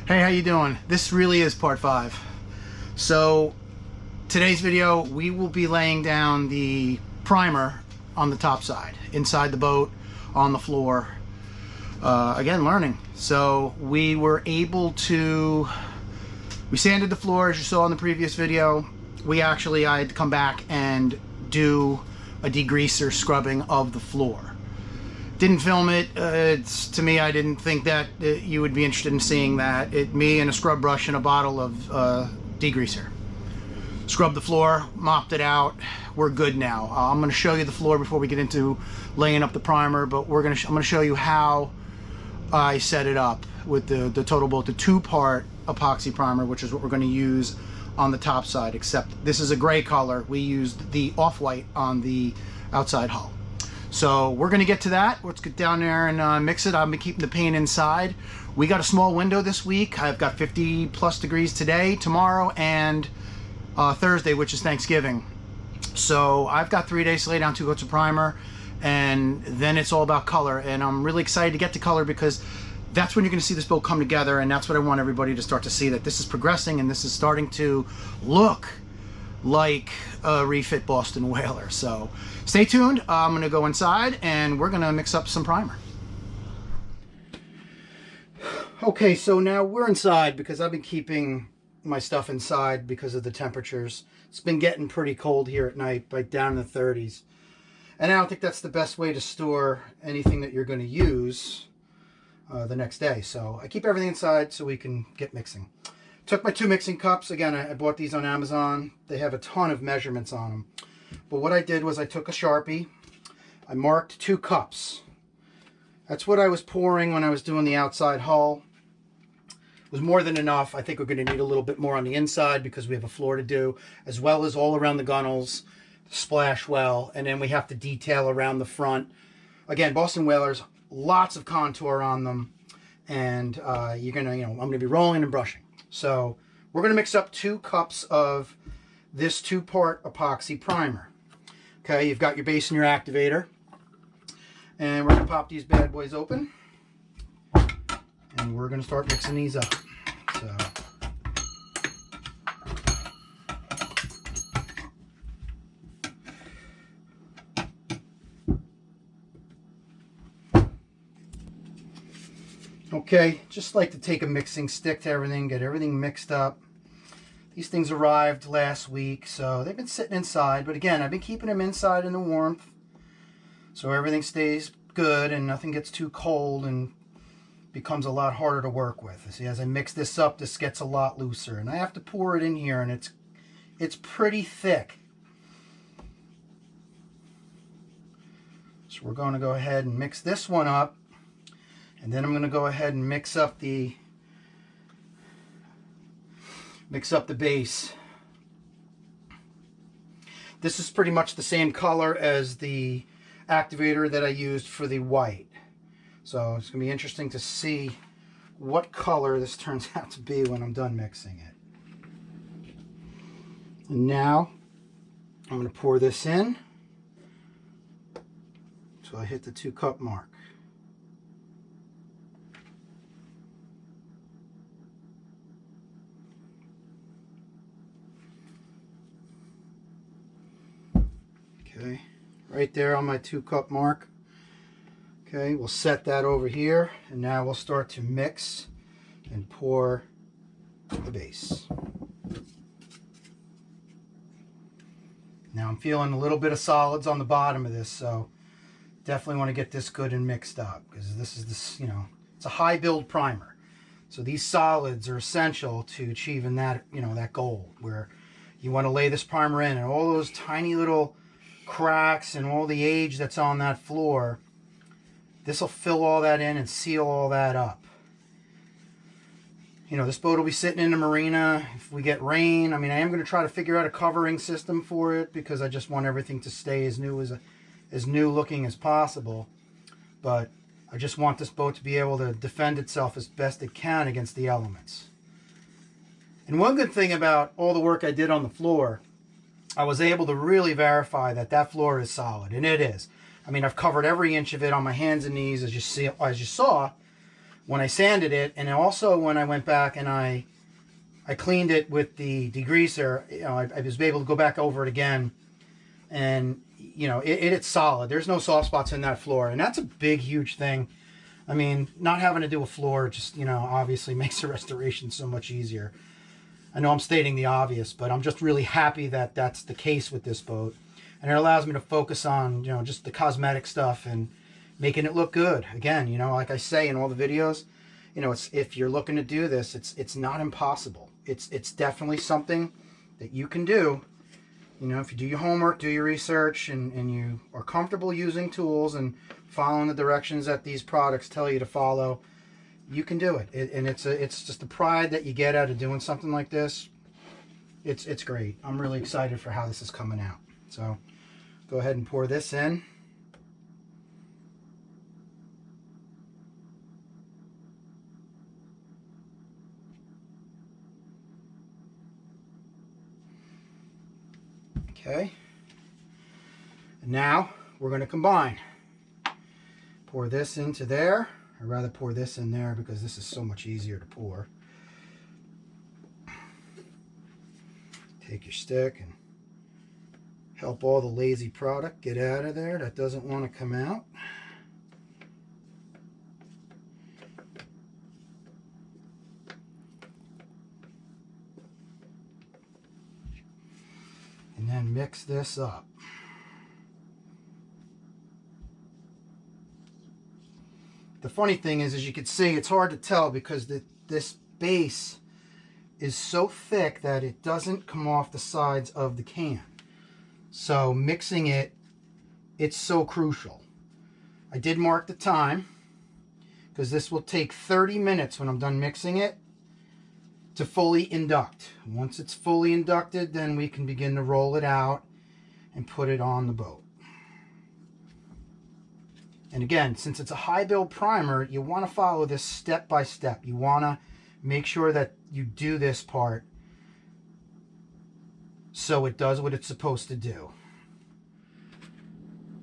Hey, how you doing? This really is part 5. So today's video, we will be laying down the primer on the top side, inside the boat, on the floor. Again, learning. So we sanded the floor, as you saw in the previous video. I had to come back and do a degreaser scrubbing of the floor. Didn't film it. To me, I didn't think that you would be interested in seeing that. Me and a scrub brush and a bottle of degreaser. Scrubbed the floor, mopped it out. We're good now. I'm going to show you the floor before we get into laying up the primer, but I'm going to show you how I set it up with the Total Boat, the 2-part epoxy primer, which is what we're going to use on the top side, except this is a gray color. We used the off-white on the outside hull. So we're going to get to that. Let's get down there and mix it. I've been keeping the paint inside. We got a small window this week. I've got 50 plus degrees today, tomorrow, and Thursday, which is Thanksgiving. So I've got 3 days to lay down 2 coats of primer, and then it's all about color. And I'm really excited to get to color because that's when you're going to see this boat come together, and that's what I want everybody to start to see, that this is progressing and this is starting to look like a refit Boston Whaler. So stay tuned. I'm going to go inside and we're going to mix up some primer. Okay, so now we're inside because I've been keeping my stuff inside because of the temperatures. It's been getting pretty cold here at night, like down in the 30s. And I don't think that's the best way to store anything that you're going to use the next day. So I keep everything inside so we can get mixing. Took my 2 mixing cups. Again, I bought these on Amazon. They have a ton of measurements on them. But what I did was I took a Sharpie. I marked 2 cups. That's what I was pouring when I was doing the outside hull. It was more than enough. I think we're going to need a little bit more on the inside because we have a floor to do, as well as all around the gunnels, splash well, and then we have to detail around the front. Again, Boston Whalers, lots of contour on them, and I'm going to be rolling and brushing. So we're going to mix up 2 cups of this 2-part epoxy primer. Okay, you've got your base and your activator. And we're going to pop these bad boys open. And we're going to start mixing these up. So okay, just like to take a mixing stick to everything, get everything mixed up. These things arrived last week, so they've been sitting inside. But again, I've been keeping them inside in the warmth, so everything stays good and nothing gets too cold and becomes a lot harder to work with. See, as I mix this up, this gets a lot looser, and I have to pour it in here, and it's pretty thick. So we're going to go ahead and mix this one up. And then I'm going to go ahead and mix up the base. This is pretty much the same color as the activator that I used for the white. So it's going to be interesting to see what color this turns out to be when I'm done mixing it. And now I'm going to pour this in until I hit the 2-cup mark. Okay, right there on my 2-cup mark. Okay, we'll set that over here, and now we'll start to mix and pour the base. Now I'm feeling a little bit of solids on the bottom of this, so definitely want to get this good and mixed up, because this is it's a high build primer. So these solids are essential to achieving that, that goal, where you want to lay this primer in and all those tiny little cracks and all the age that's on that floor, this will fill all that in and seal all that up. This boat will be sitting in the marina if we get rain. I am going to try to figure out a covering system for it because I just want everything to stay as new looking as possible. But I just want this boat to be able to defend itself as best it can against the elements. And one good thing about all the work I did on the floor, I was able to really verify that that floor is solid, and it is. I've covered every inch of it on my hands and knees, as you saw. when I sanded it, and also when I went back and I cleaned it with the degreaser, you know, I was able to go back over it again, and you know, it's solid. There's no soft spots in that floor, and that's a big, huge thing. I mean, not having to do a floor just, you know, obviously makes the restoration so much easier. I know I'm stating the obvious, but I'm just really happy that that's the case with this boat, and it allows me to focus on, you know, just the cosmetic stuff and making it look good. Again, you know, like I say in all the videos, you know, it's, if you're looking to do this, it's not impossible. It's definitely something that you can do. You know, if you do your homework, do your research, and you are comfortable using tools and following the directions that these products tell you to follow, you can do it. And it's just the pride that you get out of doing something like this. It's great. I'm really excited for how this is coming out. So go ahead and pour this in. Okay, and now we're going to combine. Pour this into there. I'd rather pour this in there because this is so much easier to pour. Take your stick and help all the lazy product get out of there that doesn't want to come out. And then mix this up. The funny thing is, as you can see, it's hard to tell because this base is so thick that it doesn't come off the sides of the can. So mixing it, it's so crucial. I did mark the time because this will take 30 minutes when I'm done mixing it to fully induct. Once it's fully inducted, then we can begin to roll it out and put it on the boat. And again, since it's a high build primer, you want to follow this step by step. You want to make sure that you do this part so it does what it's supposed to do.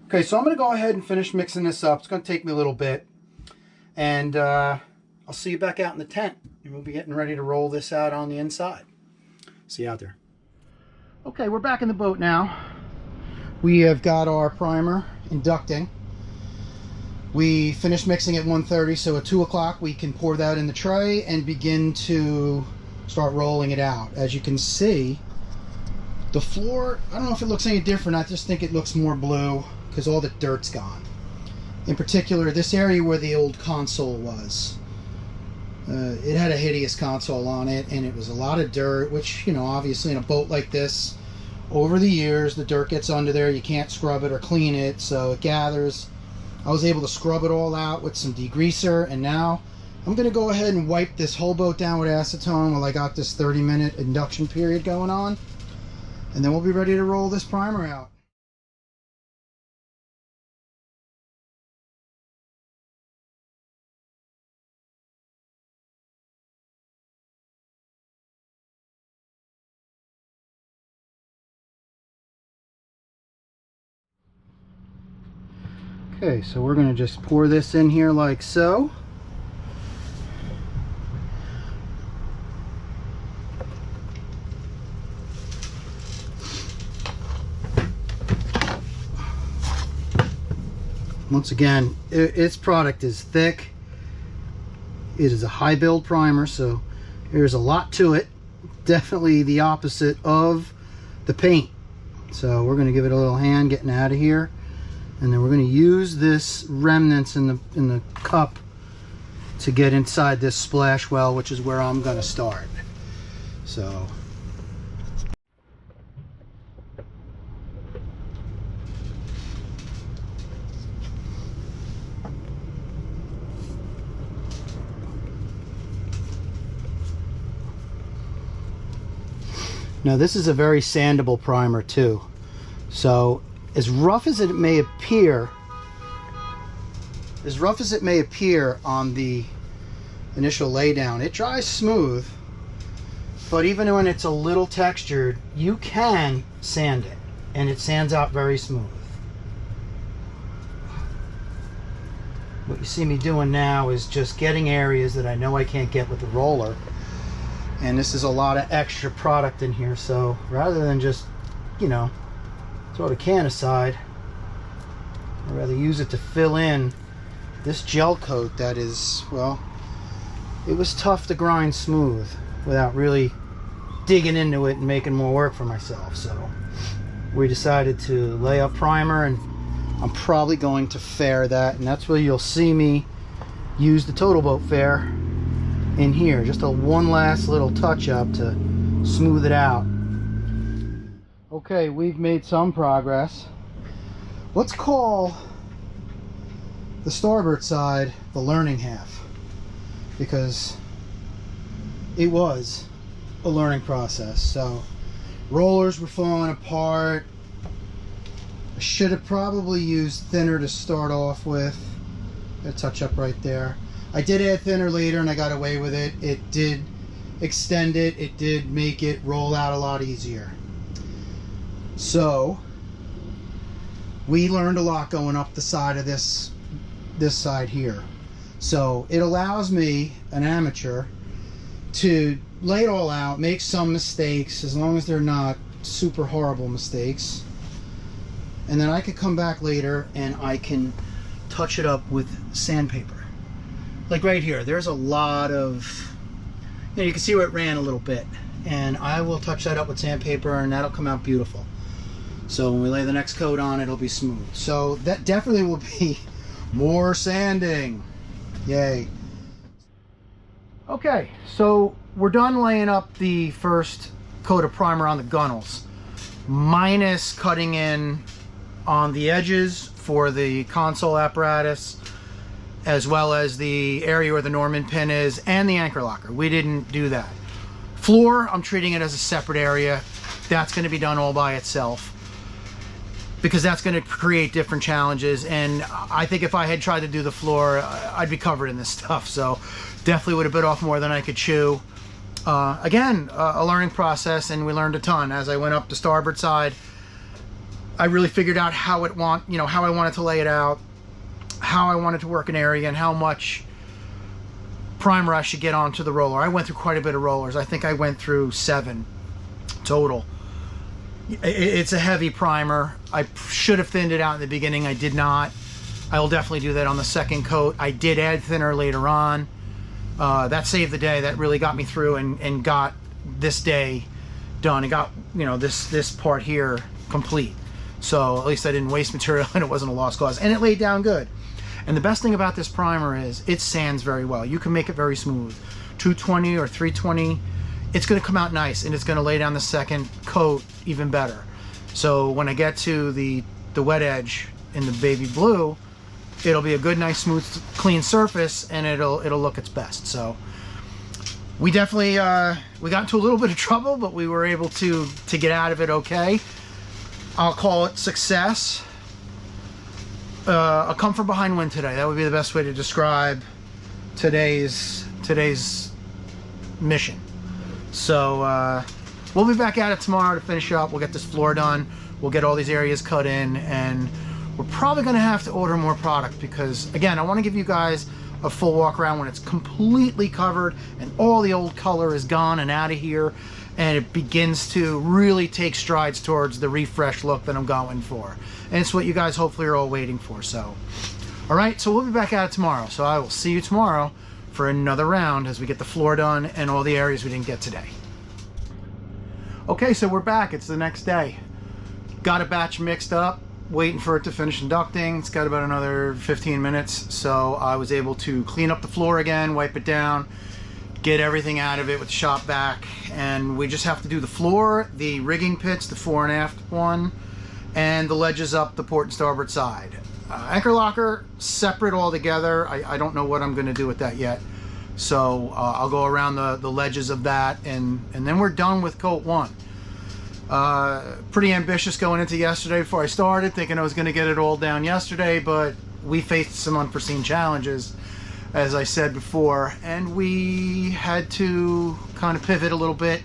Okay, so I'm going to go ahead and finish mixing this up. It's going to take me a little bit. And I'll see you back out in the tent. And we'll be getting ready to roll this out on the inside. See you out there. Okay, we're back in the boat now. We have got our primer inducting. We finished mixing at 1:30, so at 2 o'clock we can pour that in the tray and begin to start rolling it out. As you can see, the floor, I don't know if it looks any different. I just think it looks more blue because all the dirt's gone. In particular, this area where the old console was. It had a hideous console on it, and it was a lot of dirt, which, you know, obviously in a boat like this, over the years, the dirt gets under there. You can't scrub it or clean it, so it gathers. I was able to scrub it all out with some degreaser, and now I'm going to go ahead and wipe this whole boat down with acetone while I got this 30-minute induction period going on, and then we'll be ready to roll this primer out. Okay, so we're going to just pour this in here like so. Once again, its product is thick. It is a high build primer, so there's a lot to it. Definitely the opposite of the paint. So we're going to give it a little hand getting out of here. And then we're going to use this remnants in the cup to get inside this splash well, which is where I'm going to start. So now this is a very sandable primer too. So as rough as it may appear on the initial laydown, it dries smooth, but even when it's a little textured, you can sand it, and it sands out very smooth. what you see me doing now is just getting areas that I know I can't get with the roller. And this is a lot of extra product in here, so rather than just, you know, throw the can aside, I'd rather use it to fill in this gel coat that is, well, it was tough to grind smooth without really digging into it and making more work for myself. So we decided to lay up primer, and I'm probably going to fair that, and that's where you'll see me use the Total Boat Fair in here, just a one last little touch up to smooth it out. Okay, we've made some progress. Let's call the starboard side the learning half, because it was a learning process. So rollers were falling apart. I should have probably used thinner to start off with. A touch up right there. I did add thinner later and I got away with it. It did extend it. It did make it roll out a lot easier. So we learned a lot going up the side of this side here. So it allows me, an amateur, to lay it all out, make some mistakes, as long as they're not super horrible mistakes. And then I could come back later and I can touch it up with sandpaper. Like right here, there's a lot of, you know, you can see where it ran a little bit. And I will touch that up with sandpaper and that'll come out beautiful. So when we lay the next coat on, it'll be smooth. So that definitely will be more sanding. Yay. Okay, so we're done laying up the first coat of primer on the gunnels, minus cutting in on the edges for the console apparatus, as well as the area where the Norman pin is and the anchor locker. We didn't do that. Floor, I'm treating it as a separate area. That's going to be done all by itself, because that's going to create different challenges. And I think if I had tried to do the floor, I'd be covered in this stuff. So definitely would have bit off more than I could chew. Again, a learning process, and we learned a ton. As I went up the starboard side, I really figured out how I wanted to lay it out, how I wanted to work an area, and how much primer I should get onto the roller. I went through quite a bit of rollers. I think I went through 7 total. It's a heavy primer. I should have thinned it out in the beginning. I did not. I will definitely do that on the second coat. I did add thinner later on. That saved the day. That really got me through and got this day done. It got, you know, this part here complete. So at least I didn't waste material and it wasn't a lost cause. And it laid down good. And the best thing about this primer is it sands very well. You can make it very smooth. 220 or 320, it's going to come out nice, and it's going to lay down the second coat even better. So when I get to the wet edge in the baby blue, it'll be a good, nice, smooth, clean surface, and it'll look its best. So we definitely we got into a little bit of trouble, but we were able to get out of it okay. I'll call it success. A come from behind win today. That would be the best way to describe today's mission. So we'll be back at it tomorrow to finish up. We'll get this floor done. We'll get all these areas cut in, and we're probably going to have to order more product, because again, I want to give you guys a full walk around when it's completely covered and all the old color is gone and out of here, and it begins to really take strides towards the refresh look that I'm going for. And it's what you guys hopefully are all waiting for. So, all right, so we'll be back at it tomorrow. So I will see you tomorrow for another round as we get the floor done and all the areas we didn't get today. Okay, so we're back. It's the next day. Got a batch mixed up, waiting for it to finish inducting. It's got about another 15 minutes. So I was able to clean up the floor again, wipe it down, get everything out of it with the shop vac, and we just have to do the floor, the rigging pits, the fore and aft one, and the ledges up the port and starboard side. Anchor locker, separate altogether. I don't know what I'm going to do with that yet. So I'll go around the ledges of that, and then we're done with coat 1. Pretty ambitious going into yesterday before I started, thinking I was going to get it all down yesterday, but we faced some unforeseen challenges, as I said before, and we had to kind of pivot a little bit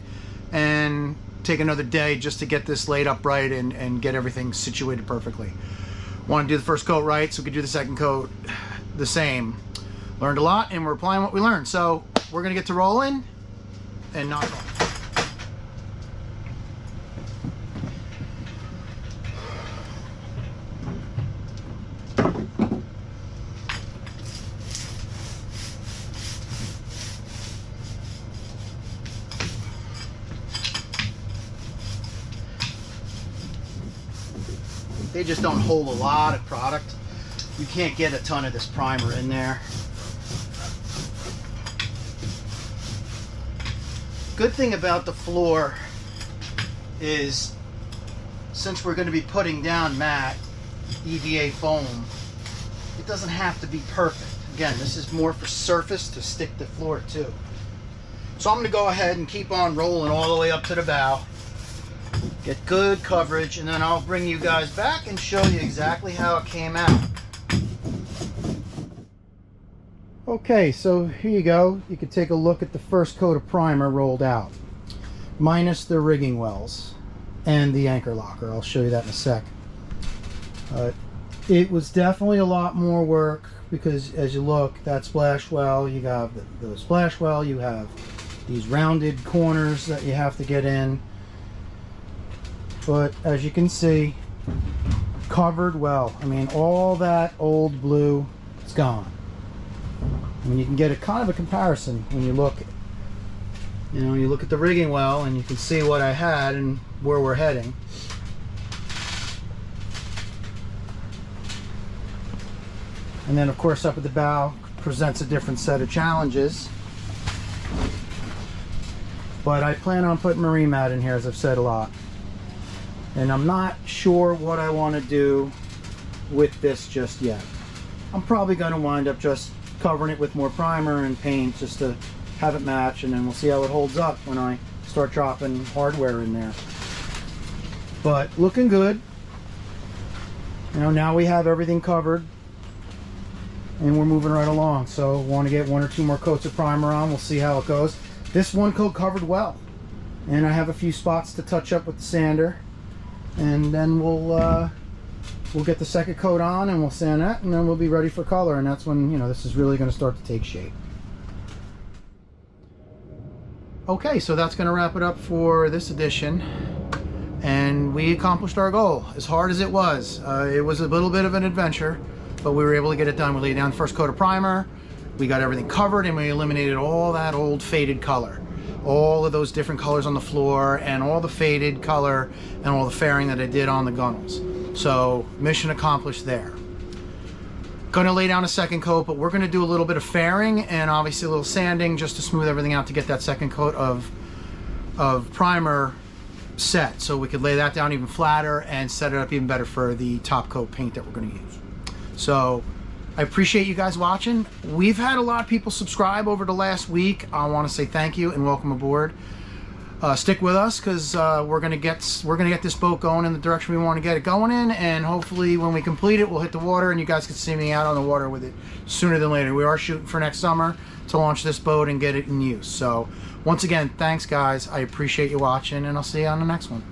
and take another day just to get this laid up right and get everything situated perfectly. Want to do the first coat right so we could do the second coat. the same. Learned a lot, and we're applying what we learned. So we're gonna get to rolling and knock on. They just don't hold a lot of product. You can't get a ton of this primer in there. Good thing about the floor is, since we're going to be putting down matte EVA foam, it doesn't have to be perfect. Again, this is more for surface to stick the floor to. So I'm going to go ahead and keep on rolling all the way up to the bow. Get good coverage, and then I'll bring you guys back and show you exactly how it came out. Okay, so here you go. You can take a look at the first coat of primer rolled out, minus the rigging wells and the anchor locker. I'll show you that in a sec. It was definitely a lot more work because as you look, that splash well, you have the splash well, you have these rounded corners that you have to get in. But as you can see, covered well. I mean, all that old blue is gone. I mean, you can get a kind of a comparison when you look, you look at the rigging well and you can see what I had and where we're heading. And then of course up at the bow presents a different set of challenges. But I plan on putting marine mat in here, as I've said a lot. And I'm not sure what I want to do with this just yet. I'm probably going to wind up just covering it with more primer and paint just to have it match, and then we'll see how it holds up when I start dropping hardware in there. But looking good. Now we have everything covered and we're moving right along. So want to get one or two more coats of primer on. We'll see how it goes. This one coat covered well, and I have a few spots to touch up with the sander. And then we'll get the second coat on and we'll sand that, and then we'll be ready for color, and that's when this is really going to start to take shape. Okay, so that's going to wrap it up for this edition, and we accomplished our goal. As hard as it was a little bit of an adventure, but we were able to get it done. We laid down the first coat of primer, we got everything covered, and we eliminated all that old faded color. All of those different colors on the floor and all the faded color and all the fairing that I did on the gunnels. So mission accomplished there. Gonna lay down a second coat, but we're gonna do a little bit of fairing and obviously a little sanding just to smooth everything out to get that second coat of primer set, so we could lay that down even flatter and set it up even better for the top coat paint that we're gonna use. So I appreciate you guys watching. We've had a lot of people subscribe over the last week. I want to say thank you and welcome aboard. Stick with us, because we're gonna get this boat going in the direction we want to get it going in, and hopefully when we complete it, we'll hit the water and you guys can see me out on the water with it sooner than later. We are shooting for next summer to launch this boat and get it in use. So once again, thanks guys. I appreciate you watching, and I'll see you on the next one.